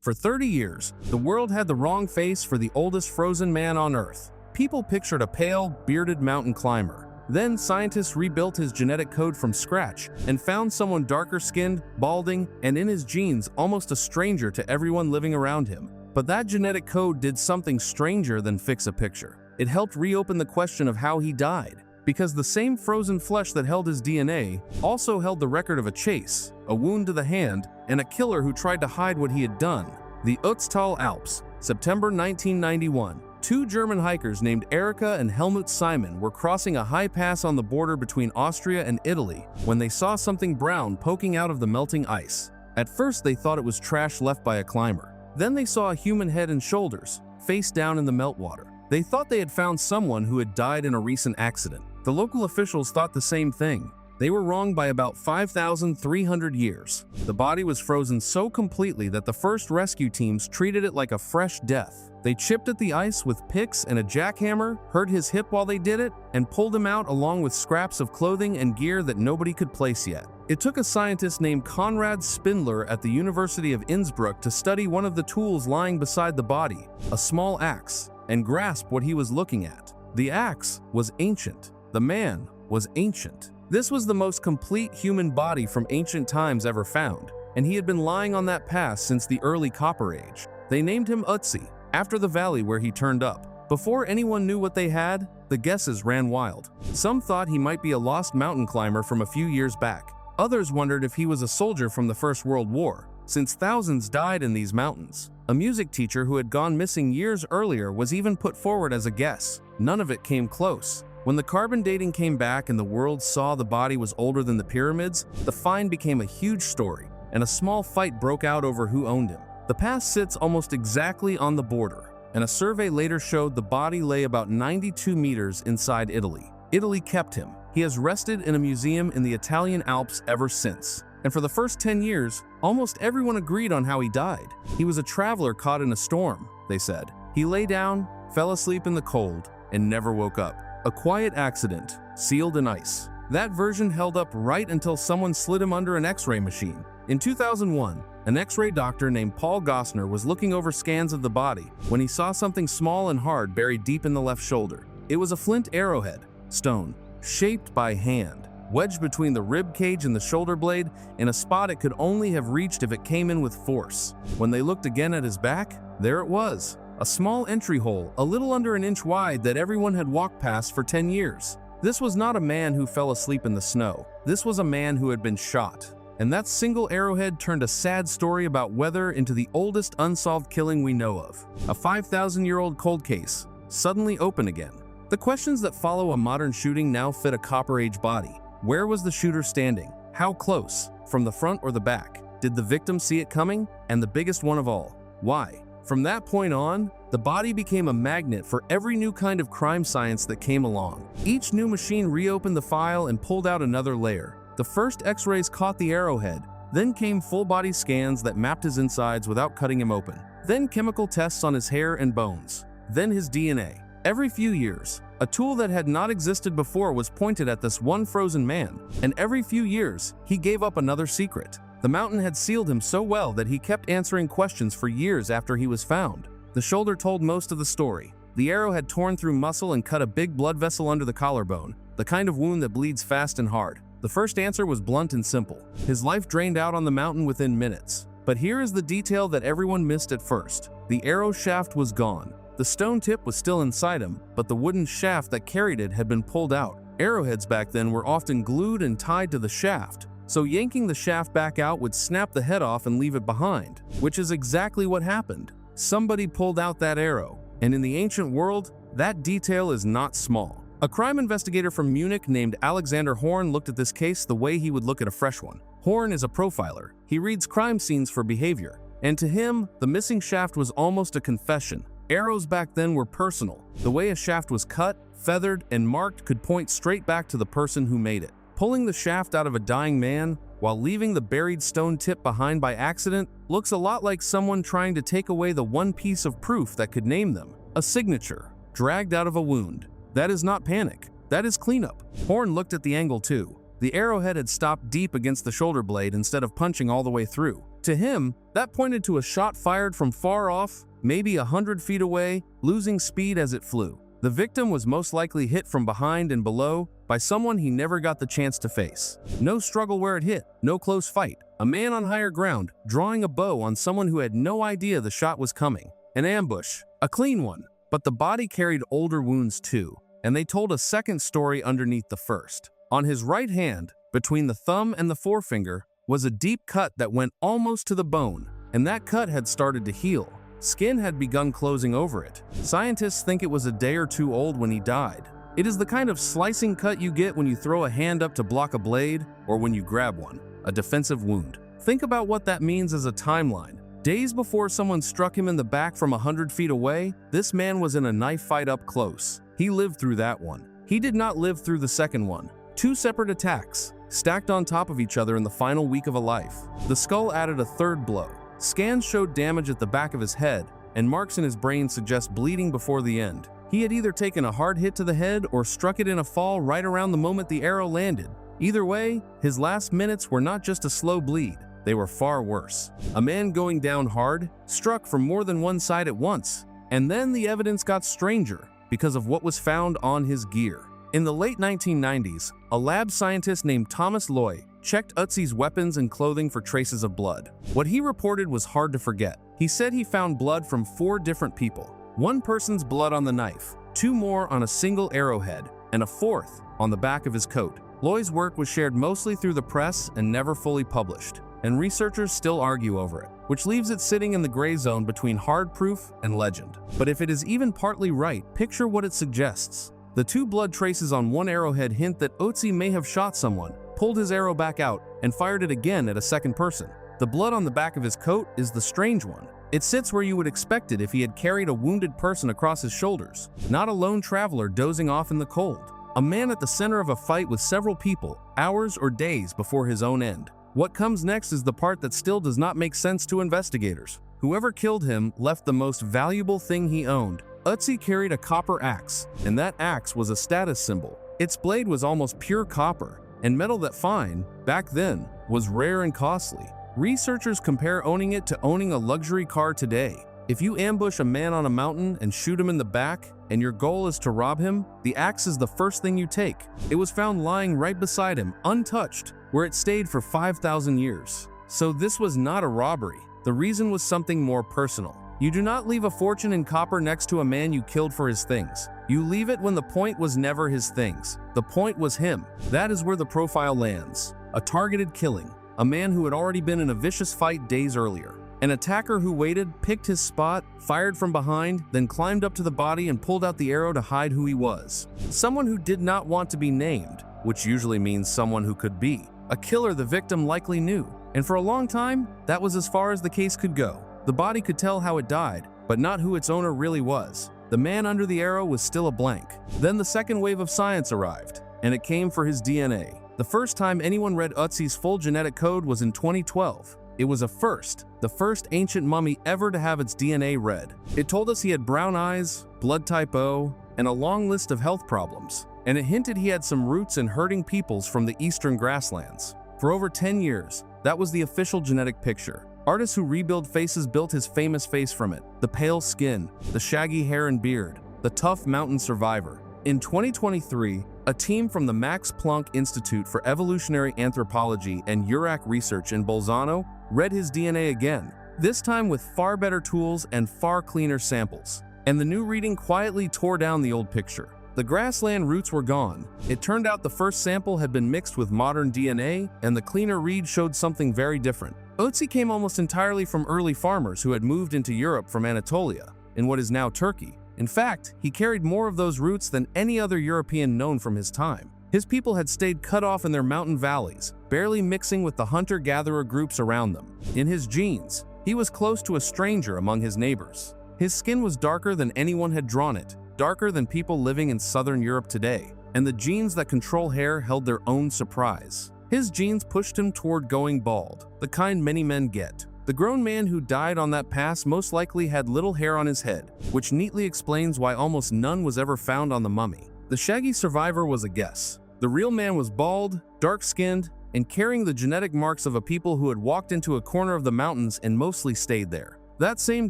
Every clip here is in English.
For 30 years, the world had the wrong face for the oldest frozen man on Earth. People pictured a pale, bearded mountain climber. Then scientists rebuilt his genetic code from scratch and found someone darker-skinned, balding, and in his genes almost a stranger to everyone living around him. But that genetic code did something stranger than fix a picture. It helped reopen the question of how he died, because the same frozen flesh that held his DNA also held the record of a chase, a wound to the hand, and a killer who tried to hide what he had done. The Ötztal Alps, September 1991. Two German hikers named Erika and Helmut Simon were crossing a high pass on the border between Austria and Italy when they saw something brown poking out of the melting ice. At first they thought it was trash left by a climber. Then they saw a human head and shoulders, face down in the meltwater. They thought they had found someone who had died in a recent accident. The local officials thought the same thing. They were wrong by about 5,300 years. The body was frozen so completely that the first rescue teams treated it like a fresh death. They chipped at the ice with picks and a jackhammer, hurt his hip while they did it, and pulled him out along with scraps of clothing and gear that nobody could place yet. It took a scientist named Konrad Spindler at the University of Innsbruck to study one of the tools lying beside the body, a small axe, and grasp what he was looking at. The axe was ancient. The man was ancient. This was the most complete human body from ancient times ever found, and he had been lying on that pass since the early Copper Age. They named him Ötzi, after the valley where he turned up. Before anyone knew what they had, the guesses ran wild. Some thought he might be a lost mountain climber from a few years back. Others wondered if he was a soldier from the First World War, since thousands died in these mountains. A music teacher who had gone missing years earlier was even put forward as a guess. None of it came close. When the carbon dating came back and the world saw the body was older than the pyramids, the find became a huge story, and a small fight broke out over who owned him. The pass sits almost exactly on the border, and a survey later showed the body lay about 92 meters inside Italy. Italy kept him. He has rested in a museum in the Italian Alps ever since. And for the first 10 years, almost everyone agreed on how he died. He was a traveler caught in a storm, they said. He lay down, fell asleep in the cold, and never woke up. A quiet accident, sealed in ice. That version held up right until someone slid him under an X-ray machine. In 2001, an X-ray doctor named Paul Gossner was looking over scans of the body when he saw something small and hard buried deep in the left shoulder. It was a flint arrowhead, stone, shaped by hand, wedged between the rib cage and the shoulder blade in a spot it could only have reached if it came in with force. When they looked again at his back, there it was. A small entry hole, a little under an inch wide that everyone had walked past for 10 years. This was not a man who fell asleep in the snow. This was a man who had been shot. And that single arrowhead turned a sad story about weather into the oldest unsolved killing we know of. A 5,000-year-old cold case, suddenly open again. The questions that follow a modern shooting now fit a Copper Age body. Where was the shooter standing? How close? From the front or the back? Did the victim see it coming? And the biggest one of all, why? From that point on, the body became a magnet for every new kind of crime science that came along. Each new machine reopened the file and pulled out another layer. The first X-rays caught the arrowhead, then came full-body scans that mapped his insides without cutting him open. Then chemical tests on his hair and bones. Then his DNA. Every few years, a tool that had not existed before was pointed at this one frozen man, and every few years, he gave up another secret. The mountain had sealed him so well that he kept answering questions for years after he was found. The shoulder told most of the story. The arrow had torn through muscle and cut a big blood vessel under the collarbone, the kind of wound that bleeds fast and hard. The first answer was blunt and simple. His life drained out on the mountain within minutes. But here is the detail that everyone missed at first. The arrow shaft was gone. The stone tip was still inside him, but the wooden shaft that carried it had been pulled out. Arrowheads back then were often glued and tied to the shaft, so yanking the shaft back out would snap the head off and leave it behind, which is exactly what happened. Somebody pulled out that arrow, and in the ancient world, that detail is not small. A crime investigator from Munich named Alexander Horn looked at this case the way he would look at a fresh one. Horn is a profiler. He reads crime scenes for behavior, and to him, the missing shaft was almost a confession. Arrows back then were personal. The way a shaft was cut, feathered, and marked could point straight back to the person who made it. Pulling the shaft out of a dying man, while leaving the buried stone tip behind by accident, looks a lot like someone trying to take away the one piece of proof that could name them. A signature, dragged out of a wound. That is not panic. That is cleanup. Horn looked at the angle too. The arrowhead had stopped deep against the shoulder blade instead of punching all the way through. To him, that pointed to a shot fired from far off, maybe 100 feet away, losing speed as it flew. The victim was most likely hit from behind and below by someone he never got the chance to face. No struggle where it hit, no close fight. A man on higher ground, drawing a bow on someone who had no idea the shot was coming. An ambush, a clean one, but the body carried older wounds too, and they told a second story underneath the first. On his right hand, between the thumb and the forefinger, was a deep cut that went almost to the bone, and that cut had started to heal. Skin had begun closing over it. Scientists think it was a day or two old when he died. It is the kind of slicing cut you get when you throw a hand up to block a blade or when you grab one, a defensive wound. Think about what that means as a timeline. Days before someone struck him in the back from 100 feet away, this man was in a knife fight up close. He lived through that one. He did not live through the second one. Two separate attacks, stacked on top of each other in the final week of a life. The skull added a third blow. Scans showed damage at the back of his head, and marks in his brain suggest bleeding before the end. He had either taken a hard hit to the head or struck it in a fall right around the moment the arrow landed. Either way, his last minutes were not just a slow bleed, they were far worse. A man going down hard, struck from more than one side at once, and then the evidence got stranger because of what was found on his gear. In the late 1990s, a lab scientist named Thomas Loy checked Ötzi's weapons and clothing for traces of blood. What he reported was hard to forget. He said he found blood from 4 different people. One person's blood on the knife, 2 more on a single arrowhead, and a 4th on the back of his coat. Loy's work was shared mostly through the press and never fully published, and researchers still argue over it, which leaves it sitting in the gray zone between hard proof and legend. But if it is even partly right, picture what it suggests. The 2 blood traces on one arrowhead hint that Otzi may have shot someone, pulled his arrow back out, and fired it again at a second person. The blood on the back of his coat is the strange one. It sits where you would expect it if he had carried a wounded person across his shoulders, not a lone traveler dozing off in the cold. A man at the center of a fight with several people, hours or days before his own end. What comes next is the part that still does not make sense to investigators. Whoever killed him left the most valuable thing he owned. Ötzi carried a copper axe, and that axe was a status symbol. Its blade was almost pure copper, and metal that fine, back then, was rare and costly. Researchers compare owning it to owning a luxury car today. If you ambush a man on a mountain and shoot him in the back, and your goal is to rob him, the axe is the first thing you take. It was found lying right beside him, untouched, where it stayed for 5,000 years. So this was not a robbery. The reason was something more personal. You do not leave a fortune in copper next to a man you killed for his things. You leave it when the point was never his things. The point was him. That is where the profile lands. A targeted killing. A man who had already been in a vicious fight days earlier. An attacker who waited, picked his spot, fired from behind, then climbed up to the body and pulled out the arrow to hide who he was. Someone who did not want to be named, which usually means someone who could be. A killer the victim likely knew. And for a long time, that was as far as the case could go. The body could tell how it died, but not who its owner really was. The man under the arrow was still a blank. Then the second wave of science arrived, and it came for his DNA. The first time anyone read Ötzi's full genetic code was in 2012. It was a first, the first ancient mummy ever to have its DNA read. It told us he had brown eyes, blood type O, and a long list of health problems. And it hinted he had some roots in herding peoples from the eastern grasslands. For over 10 years, that was the official genetic picture. Artists who rebuild faces built his famous face from it. The pale skin, the shaggy hair and beard, the tough mountain survivor. In 2023, a team from the Max Planck Institute for Evolutionary Anthropology and URAC Research in Bolzano read his DNA again, this time with far better tools and far cleaner samples. And the new reading quietly tore down the old picture. The grassland roots were gone. It turned out the first sample had been mixed with modern DNA, and the cleaner read showed something very different. Otzi came almost entirely from early farmers who had moved into Europe from Anatolia, in what is now Turkey. In fact, he carried more of those roots than any other European known from his time. His people had stayed cut off in their mountain valleys, barely mixing with the hunter-gatherer groups around them. In his genes, he was close to a stranger among his neighbors. His skin was darker than anyone had drawn it, darker than people living in southern Europe today, and the genes that control hair held their own surprise. His genes pushed him toward going bald, the kind many men get. The grown man who died on that pass most likely had little hair on his head, which neatly explains why almost none was ever found on the mummy. The shaggy survivor was a guess. The real man was bald, dark-skinned, and carrying the genetic marks of a people who had walked into a corner of the mountains and mostly stayed there. That same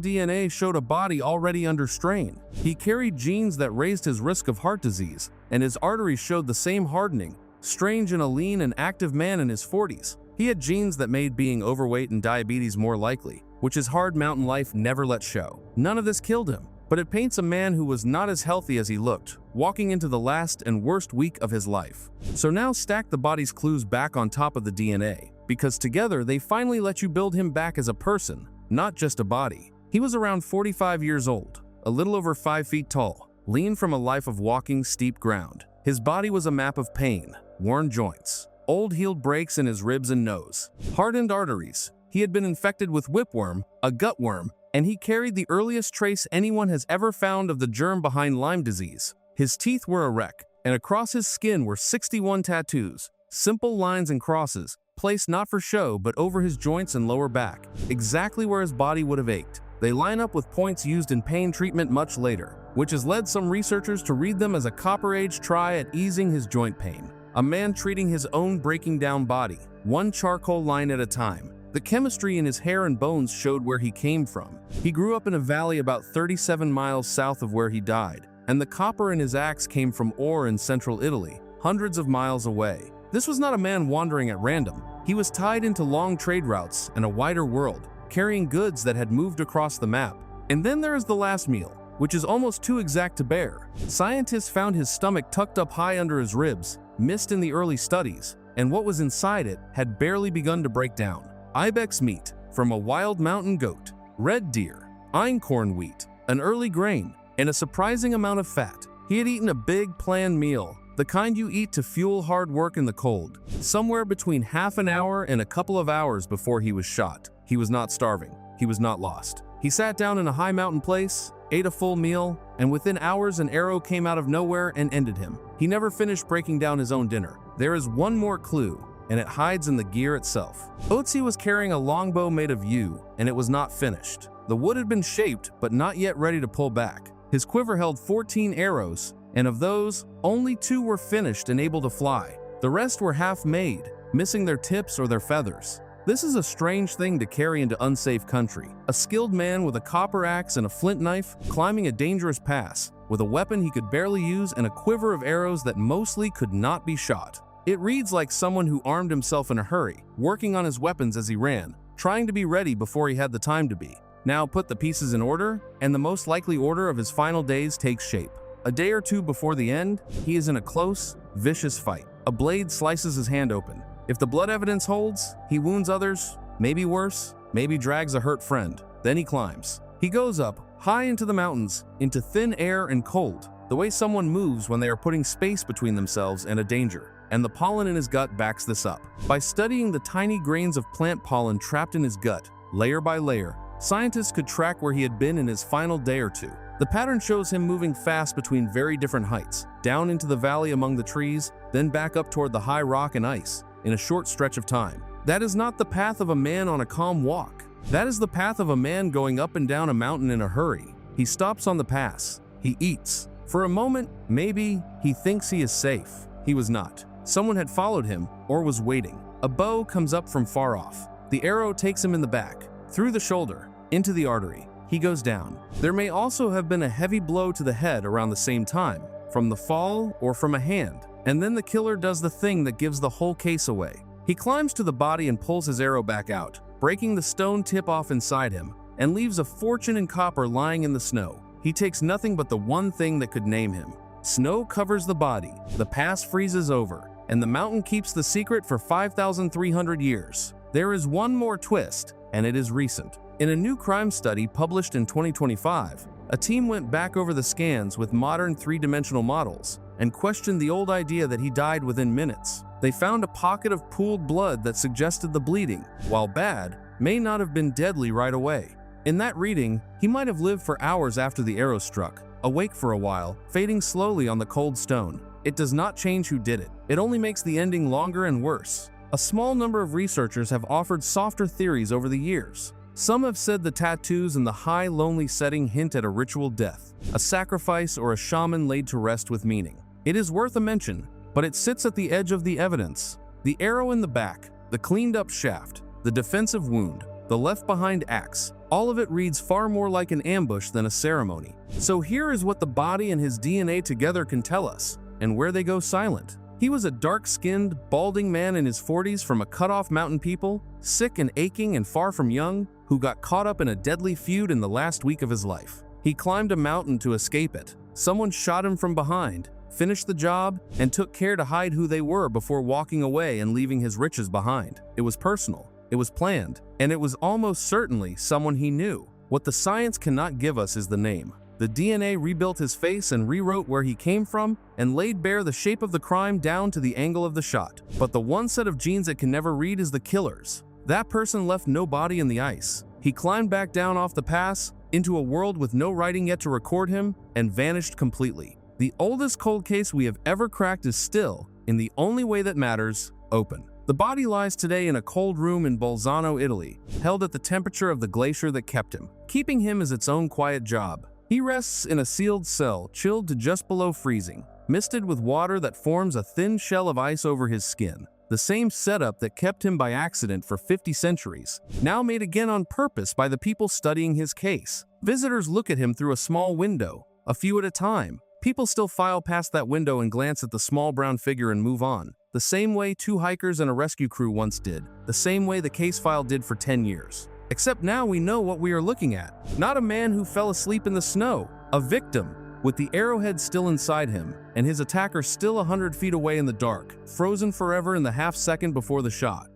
DNA showed a body already under strain. He carried genes that raised his risk of heart disease, and his arteries showed the same hardening, strange in a lean and active man in his 40s. He had genes that made being overweight and diabetes more likely, which his hard mountain life never let show. None of this killed him, but it paints a man who was not as healthy as he looked, walking into the last and worst week of his life. So now stack the body's clues back on top of the DNA, because together they finally let you build him back as a person, not just a body. He was around 45 years old, a little over 5 feet tall, lean from a life of walking steep ground. His body was a map of pain, worn joints, old healed breaks in his ribs and nose, hardened arteries. He had been infected with whipworm, a gutworm, and he carried the earliest trace anyone has ever found of the germ behind Lyme disease. His teeth were a wreck, and across his skin were 61 tattoos, simple lines and crosses, placed not for show but over his joints and lower back, exactly where his body would have ached. They line up with points used in pain treatment much later, which has led some researchers to read them as a Copper Age try at easing his joint pain. A man treating his own breaking down body, one charcoal line at a time. The chemistry in his hair and bones showed where he came from. He grew up in a valley about 37 miles south of where he died, and the copper in his axe came from ore in central Italy, hundreds of miles away. This was not a man wandering at random. He was tied into long trade routes and a wider world, carrying goods that had moved across the map. And then there is the last meal, which is almost too exact to bear. Scientists found his stomach tucked up high under his ribs, missed in the early studies, and what was inside it had barely begun to break down. Ibex meat from a wild mountain goat, red deer, einkorn wheat, an early grain, and a surprising amount of fat. He had eaten a big planned meal, the kind you eat to fuel hard work in the cold, somewhere between half an hour and a couple of hours before he was shot. He was not starving. He was not lost. He sat down in a high mountain place, ate a full meal, and within hours an arrow came out of nowhere and ended him. He never finished breaking down his own dinner. There is one more clue, and it hides in the gear itself. Otzi was carrying a longbow made of yew, and it was not finished. The wood had been shaped, but not yet ready to pull back. His quiver held 14 arrows, and of those, only 2 were finished and able to fly. The rest were half-made, missing their tips or their feathers. This is a strange thing to carry into unsafe country. A skilled man with a copper axe and a flint knife, climbing a dangerous pass, with a weapon he could barely use and a quiver of arrows that mostly could not be shot. It reads like someone who armed himself in a hurry, working on his weapons as he ran, trying to be ready before he had the time to be. Now put the pieces in order, and the most likely order of his final days takes shape. A day or two before the end, he is in a close, vicious fight. A blade slices his hand open. If the blood evidence holds, he wounds others, maybe worse, maybe drags a hurt friend. Then he climbs. He goes up, high into the mountains, into thin air and cold, the way someone moves when they are putting space between themselves and a danger. And the pollen in his gut backs this up. By studying the tiny grains of plant pollen trapped in his gut, layer by layer, scientists could track where he had been in his final day or two. The pattern shows him moving fast between very different heights, down into the valley among the trees, then back up toward the high rock and ice, in a short stretch of time. That is not the path of a man on a calm walk. That is the path of a man going up and down a mountain in a hurry. He stops on the pass. He eats. For a moment, maybe, he thinks he is safe. He was not. Someone had followed him, or was waiting. A bow comes up from far off. The arrow takes him in the back, through the shoulder, into the artery. He goes down. There may also have been a heavy blow to the head around the same time, from the fall or from a hand. And then the killer does the thing that gives the whole case away. He climbs to the body and pulls his arrow back out, breaking the stone tip off inside him, and leaves a fortune in copper lying in the snow. He takes nothing but the one thing that could name him. Snow covers the body, the pass freezes over, and the mountain keeps the secret for 5,300 years. There is one more twist, and it is recent. In a new crime study published in 2025, a team went back over the scans with modern 3-dimensional models and questioned the old idea that he died within minutes. They found a pocket of pooled blood that suggested the bleeding, while bad, may not have been deadly right away. In that reading, he might have lived for hours after the arrow struck, awake for a while, fading slowly on the cold stone. It does not change who did it. It only makes the ending longer and worse. A small number of researchers have offered softer theories over the years. Some have said the tattoos in the high, lonely setting hint at a ritual death, a sacrifice or a shaman laid to rest with meaning. It is worth a mention but it sits at the edge of the evidence. The arrow in the back, the cleaned-up shaft, the defensive wound, the left-behind axe, all of it reads far more like an ambush than a ceremony. So here is what the body and his DNA together can tell us, and where they go silent. He was a dark-skinned, balding man in his 40s from a cut-off mountain people, sick and aching and far from young, who got caught up in a deadly feud in the last week of his life. He climbed a mountain to escape it. Someone shot him from behind, finished the job, and took care to hide who they were before walking away and leaving his riches behind. It was personal, it was planned, and it was almost certainly someone he knew. What the science cannot give us is the name. The DNA rebuilt his face and rewrote where he came from and laid bare the shape of the crime down to the angle of the shot. But the one set of genes it can never read is the killer's. That person left no body in the ice. He climbed back down off the pass, into a world with no writing yet to record him, and vanished completely. The oldest cold case we have ever cracked is still, in the only way that matters, open. The body lies today in a cold room in Bolzano, Italy, held at the temperature of the glacier that kept him. Keeping him is its own quiet job. He rests in a sealed cell, chilled to just below freezing, misted with water that forms a thin shell of ice over his skin. The same setup that kept him by accident for 50 centuries, now made again on purpose by the people studying his case. Visitors look at him through a small window, a few at a time. People still file past that window and glance at the small brown figure and move on. The same way 2 hikers and a rescue crew once did. The same way the case file did for 10 years. Except now we know what we are looking at. Not a man who fell asleep in the snow. A victim, with the arrowhead still inside him, and his attacker still 100 feet away in the dark, frozen forever in the half-second before the shot.